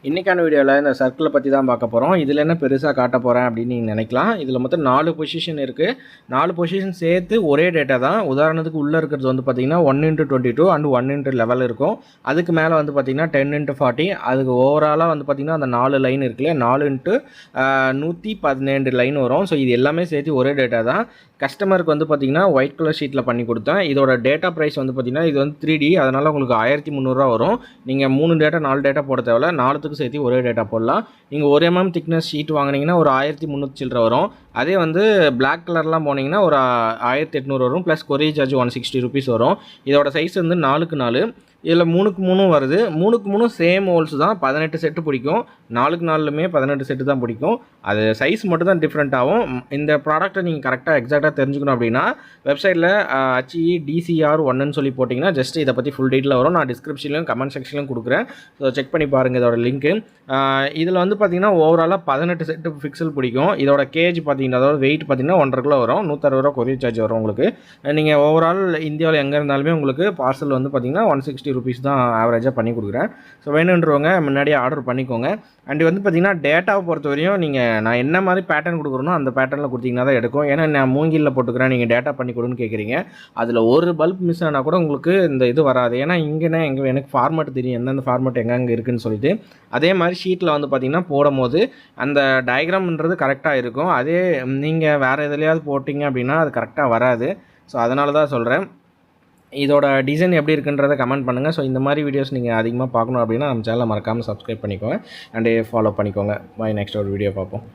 இன்றைக்கான வீடியோவில் இந்த சர்க்கிளை பற்றி தான் பார்க்க போகிறோம். இதில் என்ன பெருசாக காட்ட போகிறேன் அப்படின்னு நீங்கள் நினைக்கலாம். இதில் மொத்தம் 4 பொசிஷன் இருக்குது. 4 பொசிஷன் சேர்த்து ஒரே டேட்டா தான். உதாரணத்துக்கு உள்ளே இருக்கிறது வந்து பார்த்திங்கன்னா 1x22 அண்ட் 1x11 இருக்கும். அதுக்கு மேலே வந்து பார்த்திங்கன்னா 10x40. அதுக்கு ஓவராலாக வந்து பார்த்திங்கன்னா அந்த 4 லைன் இருக்குல்லையா, 4x117 லைன் வரும். ஸோ இது எல்லாமே சேர்த்து ஒரே டேட்டா தான். கஸ்டமருக்கு வந்து பார்த்திங்கன்னா ஒயிட் கலர் ஷீட்டில் பண்ணி கொடுத்தேன். இதோட டேட்டா ப்ரைஸ் வந்து பார்த்திங்கன்னா இது வந்து 3D, அதனால் உங்களுக்கு 1300 வரும். நீங்கள் 3 டேட்டா 4 டேட்டா போட தேவையில்ல, 4த்துக்கு சேர்த்து ஒரே டேட்டா போடலாம். நீங்கள் 1 mm திக்னஸ் ஷீட் வாங்கினீங்கன்னா ஒரு 1300 சில்லற வரும். அதே வந்து பிளாக் கலர்லாம் போனீங்கன்னா ஒரு 1800 வரும். ப்ளஸ் கொரியர் சார்ஜ் 160 rupees வரும். இதோட சைஸ் வந்து 4x4. இதில் 3x3 வருது. 3x3 சேம் ஹோல்ஸ் தான். 18 செட்டு பிடிக்கும். 4x4லுமே 18 செட்டு தான் பிடிக்கும். அது சைஸ் மட்டும் தான் டிஃப்ரெண்ட் ஆகும். இந்த ப்ராடக்ட்டை நீங்கள் கரெக்டாக எக்ஸாக்டாக தெரிஞ்சுக்கணும் அப்படின்னா வெப்சைட்டில் HEDCR1ன்னு சொல்லி போட்டிங்கன்னா ஜஸ்ட் இதை பற்றி ஃபுல் டீட்டெயில் வரும். நான் டிஸ்கிரிப்ஷன்லையும் கமெண்ட் செக்ஷன்லையும் கொடுக்குறேன். ஸோ செக் பண்ணி பாருங்கள் இதோட லிங்க்கு. இதில் வந்து பார்த்திங்கன்னா ஓவராலாக 18 செட்டு பிக்சல் பிடிக்கும். இதோட கேஜ் பார்த்திங்கன்னா அதாவது வெயிட் பார்த்திங்கன்னா 1.5 கிலோ வரும். 160 ரூபா கொரியர் சார்ஜ் வரும் உங்களுக்கு. நீங்கள் ஓவரால் இந்தியாவில் எங்கே இருந்தாலுமே உங்களுக்கு பார்சல் வந்து பார்த்திங்கன்னா 160 rupees தான் ஆவரேஜாக பண்ணி கொடுக்குறேன். ஸோ வேணுன்றவங்க முன்னாடியே ஆர்டர் பண்ணிக்கோங்க. அண்ட் வந்து பார்த்திங்கன்னா டேட்டாவை பொறுத்த வரையும் நான் என்ன மாதிரி பேட்டர்ன் கொடுக்குறேனோ அந்த பேட்டர்னில் கொடுத்தீங்கன்னா தான் எடுக்கும். ஏன்னா நான் மூங்கிலில் போட்டுக்கிறேன், நீங்கள் டேட்டா பண்ணி கொடுன்னு கேட்குறீங்க. அதில் ஒரு பல்ப் மிஸ் ஆனால் கூட உங்களுக்கு இந்த இது வராது. ஏன்னா இங்கேனா எனக்கு ஃபார்மேட் தெரியும், எந்தெந்த ஃபார்மேட் எங்கெங்கே இருக்குதுன்னு சொல்லிட்டு. அதே மாதிரி ஷீட்டில் வந்து பார்த்திங்கன்னா போடும் போது அந்த டயக்ராம்ன்றது கரெக்டாக இருக்கும். அதே நீங்கள் வேறு எதுலையாவது போட்டிங்க அப்படின்னா அது கரெக்டாக வராது. ஸோ அதனால தான் சொல்கிறேன். இதோட டிசைன் எப்படி இருக்குன்றதை கமெண்ட் பண்ணுங்கள். ஸோ இந்த மாதிரி வீடியோஸ் நீங்கள் அதிகமாக பார்க்கணும் அப்படின்னா நம்ம சேனலை மறக்காமல் சப்ஸ்கிரைப் பண்ணிக்கோங்க அண்ட் ஃபாலோ பண்ணிக்கோங்க. பாய், நெக்ஸ்ட் ஒரு வீடியோ பார்ப்போம்.